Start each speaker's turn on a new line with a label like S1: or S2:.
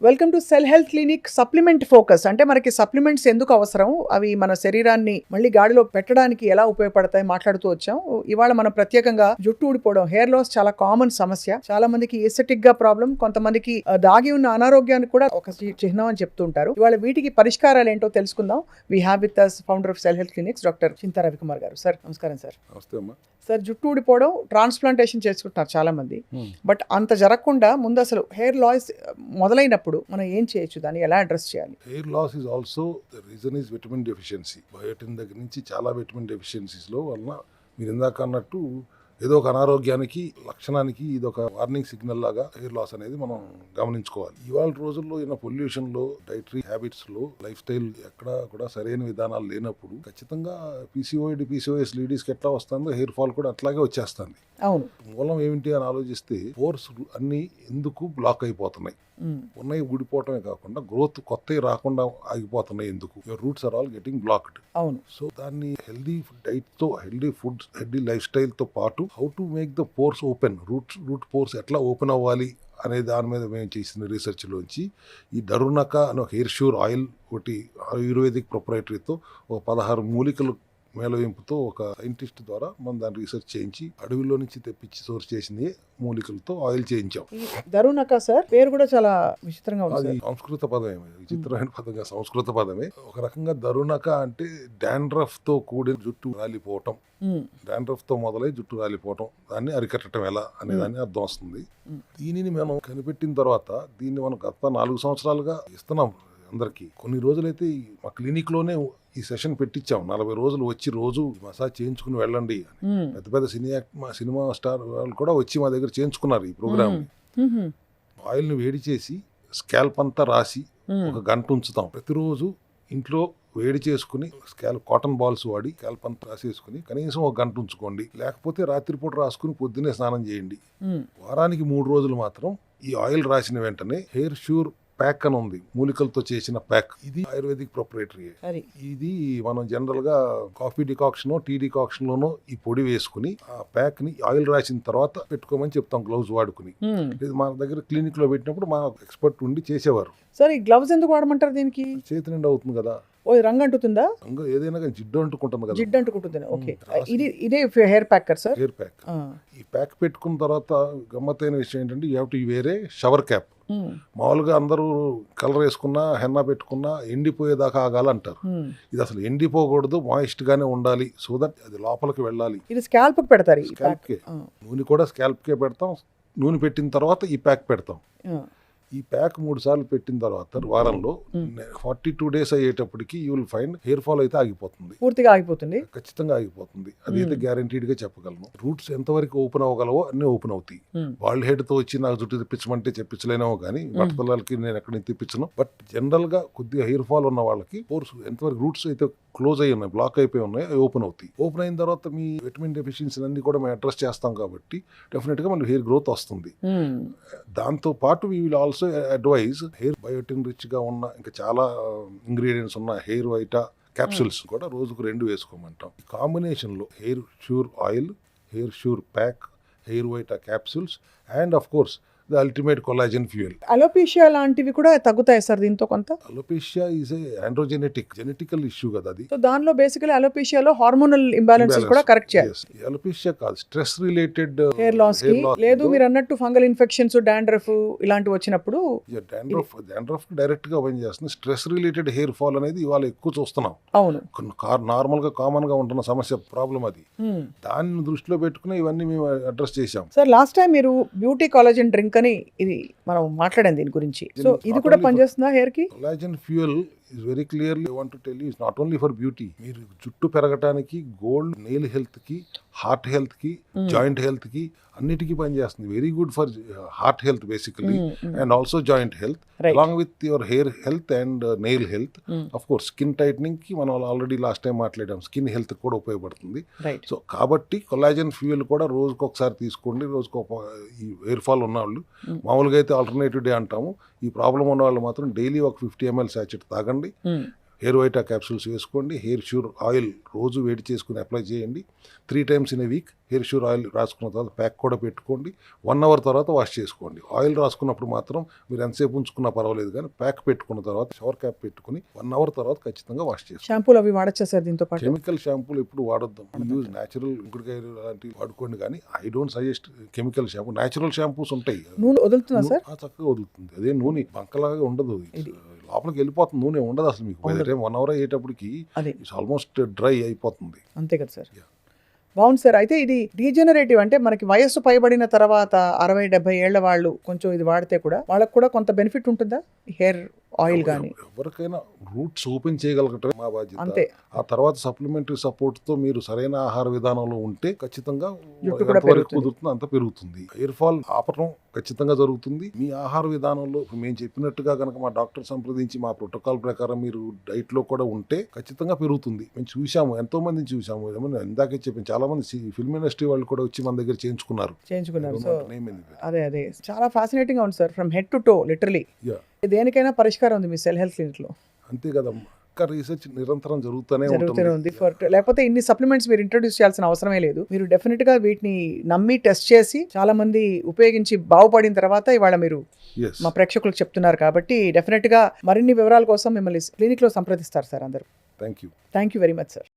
S1: Welcome to cell health clinic supplement focus. అంటే మనకి supplements ఎందుకు అవసరం, అవి మన శరీరాన్ని మళ్ళీ గాడిలో పెట్టడానికి ఎలా ఉపయోగపడతాయి మాట్లాడుతూ వచ్చాం. ఇవాళ మనం ప్రత్యేకంగా జుట్టు ఊడిపోవడం, హెయిర్ లాస్ చాలా కామన్ సమస్య. చాలా మందికి ఎస్థెటిక్ గా ప్రాబ్లం, కొంతమందికి దాగి ఉన్న అనారోగ్యానికి కూడా ఒక చిహ్నం అని చెప్తూ ఉంటారు. ఇవాళ వీటికి పరిష్కారాలు ఏంటో తెలుసుకుందాం. We have with us founder of cell health clinics doctor Chinta Ravikumar గారు. సార్ నమస్కారం. సార్
S2: నమస్తే అమ్మా.
S1: సార్, జుట్టు ఊడిపోవడం ట్రాన్స్ప్లాంటేషన్ చేసుకుంటున్నారు చాలా మంది, బట్ అంత జరగకుండా ముందు అసలు హెయిర్ లాస్ మొదలైనప్పుడు మనం ఏం చేయొచ్చు, దాన్ని ఎలా అడ్రస్ చేయాలి?
S2: Hair loss is also the reason is vitamin deficiency. Biotin దగ్గర నుంచి చాలా విటమిన్ డెఫిషియన్సీస్లో వలన మీరు ఇందాక అన్నట్టు ఏదో ఒక అనారోగ్యానికి లక్షణానికి ఇది ఒక వార్నింగ్ సిగ్నల్ లాగా హెయిర్ లాస్ అనేది మనం గమనించుకోవాలి. ఇవాళ రోజుల్లో ఉన్న పొల్యూషన్లో, డైటరీ హ్యాబిట్స్లో, లైఫ్ స్టైల్ ఎక్కడ కూడా సరైన విధానాలు లేనప్పుడు ఖచ్చితంగా పీసీఓఎస్ లేడీస్కి ఎట్లా వస్తుందో హెయిర్ ఫాల్ కూడా అట్లాగే వచ్చేస్తుంది.
S1: అవును.
S2: మూలం ఏమిటి అని ఆలోచిస్తే పోర్స్ అన్ని ఎందుకు బ్లాక్ అయిపోతున్నాయి, ఉన్నాయి ఊడిపోవటమే కాకుండా గ్రోత్ కొత్తవి రాకుండా ఆగిపోతున్నాయి ఎందుకు? Your roots are all getting blocked.
S1: అవును.
S2: సో దాన్ని హెల్దీ డైట్ తో, healthy food, healthy lifestyle తో పాటు how to make the pores open, root pores ఎట్లా ఓపెన్ అవ్వాలి అనే దాని మీద మేము చేసిన రీసెర్చ్ లోంచి ఈ డరునకా అనే హెయిర్ ష్యూర్ ఆయిల్ ఒకటి ఆయుర్వేదిక్ ప్రొప్రైటరీతో ఒక 16 మూలికలు మేళవింపుతో ఒక సైంటిస్ట్ ద్వారా మనం దాన్ని రీసెర్చ్ చేయించి అడవిలో నుంచి తెప్పించి సోర్స్ చేసింది మూలికలతో ఆయిల్ చేయించాం.
S1: దరునకా సార్ పేరు కూడా చాలా విచిత్రంగా ఉంది.
S2: అది సంస్కృత పదమే, విచిత్రమైన పదంగా సంస్కృత పదమే. ఒక రకంగా దరునకా అంటే డాండ్రఫ్ తో కూడిన జుట్టు రాలిపోవటం, డాండ్రఫ్ తో మొదలై జుట్టు రాలిపోవటం, దాన్ని అరికట్టడం ఎలా అనే దాన్ని అర్థం వస్తుంది. దీనిని మనం కనిపెట్టిన తర్వాత దీన్ని మనం గత 4 సంవత్సరాలుగా ఇస్తున్నాం అందరికి. కొన్ని రోజులైతే మా క్లినిక్ లోనే ఈ సెషన్ పెట్టించాం. 40 రోజులు వచ్చి రోజు మసాజ్ చేయించుకుని వెళ్ళండి అని పెద్ద పెద్ద సినిమా స్టార్ వాళ్ళు కూడా వచ్చి మా దగ్గర చేయించుకున్నారు ఈ ప్రోగ్రామ్. ఆయిల్ ని వేడి చేసి స్కాల్ప్ అంతా రాసి 1 గంట ఉంచుతాం. ప్రతిరోజు ఇంట్లో వేడి చేసుకుని కాటన్ బాల్స్ వాడి స్కాల్ప్ అంతా రాసేసుకుని కనీసం 1 గంట ఉంచుకోండి. లేకపోతే రాత్రిపూట రాసుకుని పొద్దున్నే స్నానం చేయండి. వారానికి 3 రోజులు మాత్రం ఈ ఆయిల్ రాసిన వెంటనే హెయిర్ ష్యూర్ ప్యాక్ అని ఉంది, మూలికలతో చేసిన ప్యాక్. ఇది ఆయుర్వేదిక్ ప్రొప్రైటరీ. ఇది మనం జనరల్ గా కాఫీ డికాక్షన్, టీ డికాక్షన్ లోనో ఈ పొడి వేసుకుని ఆ ప్యాక్ ని ఆయిల్ రాసిన తర్వాత పెట్టుకోమని చెప్తాం, గ్లౌజ్ వాడుకుని. ఇది మన దగ్గర క్లినిక్ లో పెట్టినప్పుడు మా ఎక్స్పర్ట్ ఉండి చేసేవారు.
S1: సార్, ఈ గ్లౌజ్ ఎందుకు వాడమంటారు? దీనికి
S2: చేతి నిండా అవుతుంది కదా.
S1: ఓ, రంగు అంటుతుందా?
S2: రంగు ఏదైనా కానీ జిడ్డు అంటుకుంటుంది కదా.
S1: జిడ్డు అంటుకుంటుంది. ఓకే, ఇదే hair pack sir.
S2: Hair pack. ఈ ప్యాక్ పెట్టుకున్న తర్వాత గమ్మత్తైన విషయం ఏంటంటే యూ హ్యావ్ టు వేరే షవర్ క్యాప్. మామూలుగా అందరూ కలర్ వేసుకున్నా, హెన్నా పెట్టుకున్నా ఎండిపోయేదాకా ఆగాలంటారు. ఇది అసలు ఎండిపోకూడదు, మాయిస్ట్ గానే ఉండాలి. సో దట్ అది లోపలికి వెళ్ళాలి.
S1: ఇది స్కాల్ప్ కి పెడతారు.
S2: స్కాల్ప్ కే నూనె కూడా స్కాల్ప్ కే పెడతాం. నూనె పెట్టిన తర్వాత ఈ ప్యాక్ పెడతాం. ఈ ప్యాక్ 3 సార్లు పెట్టిన తర్వాత వారంలో 42 days అయ్యేటప్పటికి you will find hair fall అయితే ఆగిపోతుంది,
S1: పూర్తిగా ఆగిపోతుంది,
S2: ఖచ్చితంగా ఆగిపోతుంది. అదైతే గ్యారంటీడ్ గా చెప్పగలను. రూట్స్ ఎంతవరకు ఓపెన్ అవ్వగలవో అన్నీ ఓపెన్ అవుతాయి. బాల్డ్ హెడ్ తో వచ్చి నాకు జుట్టు తెప్పించమంటే తెప్పించలేనేమో కానీ బట్టతలకి నేను ఎక్కడి నుంచి తెప్పించను. బట్ జనరల్ గా కొద్దిగా హెయిర్ ఫాల్ ఉన్న వాళ్ళకి పోర్స్ ఎంతవరకు రూట్స్ అయితే క్లోజ్ అయ్యి ఉన్నాయి, బ్లాక్ అయిపోయి ఉన్నాయి, అవి ఓపెన్ అవుతాయి. ఓపెన్ అయిన తర్వాత మీ విటమిన్ డెఫిషియన్సీ అన్ని కూడా మేము అడ్రస్ చేస్తాం కాబట్టి డెఫినెట్ గా మళ్ళీ హెయిర్ గ్రోత్ వస్తుంది. దాంతో పాటు we will also advise hair biotin rich గా ఉన్న ఇంకా చాలా ఇంగ్రీడియంట్స్ ఉన్న హెయిర్ వైటా క్యాప్సూల్స్ కూడా రోజుకు 2 వేసుకోమంటాం. ఈ కాంబినేషన్ లో hair sure oil, hair sure pack, hair vita capsules and of course the ultimate collagen fuel.
S1: Alopecia లాంటివి కూడా తగ్గుతాయి సార్ దీంతో కొంత?
S2: Alopecia is a genetical issue కదా అది.
S1: సో దానిలో బేసికల్లీ అలోపేషియాలో హార్మోనల్ ఇంబ్యాలెన్సెస్ కూడా కరెక్ట్ చేయాలి.
S2: అలోపేషియా కాదు, స్ట్రెస్ రిలేటెడ్
S1: హెయిర్ లాస్ కి. లేదు మీరు అన్నట్టు ఫంగల్ ఇన్ఫెక్షన్స్, డాండ్రఫ్ ఇలాంటివి వచ్చినప్పుడు
S2: డాండ్రఫ్ డైరెక్ట్ గా పనిచేస్తుంది. స్ట్రెస్ రిలేటెడ్ హెయిర్ ఫాల్ అనేది ఇవాళ ఎక్కువ చూస్తున్నాం.
S1: అవును,
S2: నార్మల్ గా కామన్ గా ఉంటున్న సమస్య, ప్రాబ్లం అది. దాన్ని దృష్టిలో పెట్టుకుని ఇవన్నీ మేము అడ్రస్ చేశాం.
S1: సార్, లాస్ట్ టైం మీరు బ్యూటీ కాలజన్ డ్రింక్ అని ఇది మనం మాట్లాడాం దీని గురించి. సో ఇది కూడా పనిచేస్తుందా హెయిర్ కి?
S2: Collagen fuel is very clearly I want to tell you it's not only for beauty. మీరు జుట్టు పెరగటానికి, గోల్డ్, నెయిల్ హెల్త్ కి, హార్ట్ హెల్త్ కి, జాయింట్ హెల్త్ కి అన్నిటికీ పనిచేస్తుంది. Very good for heart health basically and also joint health along with your hair health and nail health. Of course skin tightening కి మనం ఆల్రెడీ లాస్ట్ టైం మాట్లాడాం, skin health కూడా ఉపయోగపడుతుంది. So కాబట్టి కొలాజన్ ఫ్యూయల్ కూడా రోజుకు ఒకసారి తీసుకోండి. రోజుకు ఈ హెయిర్ ఫాల్ ఉన్న వాళ్ళు, మామూలుగా అయితే ఆల్టర్నేటివ్ డే అంటాము, ఈ ప్రాబ్లం ఉన్న వాళ్ళు మాత్రం డైలీ ఒక 50 ml సాచెట్ తాగండి. హెయిర్ వైటా క్యాప్సూల్స్ వేసుకోండి. హెయిర్ ష్యూర్ ఆయిల్ రోజు వేడి చేసుకుని అప్లై చేయండి. 3 times in a week hair sure oil రాసుకున్న తర్వాత ప్యాక్ కూడా పెట్టుకోండి. 1 hour తర్వాత వాష్ చేసుకోండి. ఆయిల్ రాసుకున్నప్పుడు మాత్రం మీరు ఎంతసేపు ఉంచుకున్నా పర్వాలేదు, కానీ ప్యాక్ పెట్టుకున్న తర్వాత షవర్ క్యాప్ పెట్టుకుని 1 hour తర్వాత ఖచ్చితంగా వాష్ చేసుకోండి.
S1: షాంపూలు అవి వాడచ్చా సార్ దీంతో పాటు?
S2: కెమికల్ షాంపూలు ఎప్పుడు వాడొద్దాం. యూజ్ న్యాచురల్ ఇంకుడుకాయ లాంటివి వాడుకోండి, కానీ I don't suggest chemical shampoo. Natural shampoos ఉంటాయి,
S1: నూనె వదులుతుందా సార్?
S2: చక్కగా వదులుతుంది. అదే నూనె బంకలాగా ఉండదు, లోపలికి వెళ్ళిపోతుంది, నూనె ఉండదు అసలు. మీకు బై ద టైం 1 hour అయ్యేటప్పటికి ఇట్స్ ఆల్మోస్ట్ డ్రై అయిపోతుంది.
S1: అంతే కదా సార్. బాగుంది సార్. అయితే ఇది డీజనరేటివ్ అంటే మనకి వయస్సు పైబడిన తర్వాత 60-70 ఏళ్ల వాళ్ళు కొంచెం ఇది వాడితే కూడా వాళ్ళకు కూడా కొంత బెనిఫిట్ ఉంటుందా? హెయిర్ ఆయిల్ కానీ
S2: ఎవరికైనా రూట్స్ ఓపెన్ చేయగలగటమే మా బాధ్యత.
S1: అంతే.
S2: ఆ తర్వాత సప్లిమెంటరీ సపోర్ట్ తో మీరు సరైన ఆహార విధానంలో ఉంటే ఖచ్చితంగా
S1: జుట్టు కూడా
S2: కుదురుతుంది, అంత పెరుగుతుంది. హెయిర్ ఫాల్ ఆపటం ఖచ్చితంగా జరుగుతుంది. మీ ఆహార విధానంలో మేము చెప్పినట్టుగా కనుక మా డాక్టర్ సంప్రదించి మా ప్రోటోకాల్ ప్రకారం మీరు డైట్ లో కూడా ఉంటే ఖచ్చితంగా పెరుగుతుంది. మేము చూసాము, ఎంతో మందిని చూసాము. ఏమన్నా ఇందాకే చెప్పాను, చాలా మంది ఫిల్మ్ ఇండస్ట్రీ వాళ్ళు కూడా వచ్చి మన దగ్గర చేయించుకున్నారు. సో అదే
S1: చాలా ఫ్యాసినేటింగ్ గా ఉంది sir, from head to toe literally. దేనికైనా పరిష్కారం ఉంది మీ సెల్ హెల్త్ క్లినిక్ లో.
S2: అంతే కదమ్మా, ఇంకా రీసెర్చ్ నిరంతరం జరుగుతూనే
S1: ఉంది. లేకపోతే ఇన్ని సప్లిమెంట్స్ మీరు ఇంట్రొడ్యూస్ చేయాల్సిన అవసరమే లేదు. మీరు డెఫినెట్ గా వీటిని నమ్మి టెస్ట్ చేసి చాలా మంది ఉపయోగించి బాగుపడిన తర్వాత ఇవాళ మీరు మా ప్రేక్షకులకు చెప్తున్నారు కాబట్టి డెఫినెట్ గా మరిన్ని వివరాల కోసం మిమ్మల్ని క్లినిక్ లో సంప్రదిస్తారు సార్ అందరూ.
S2: Thank you
S1: very much sir.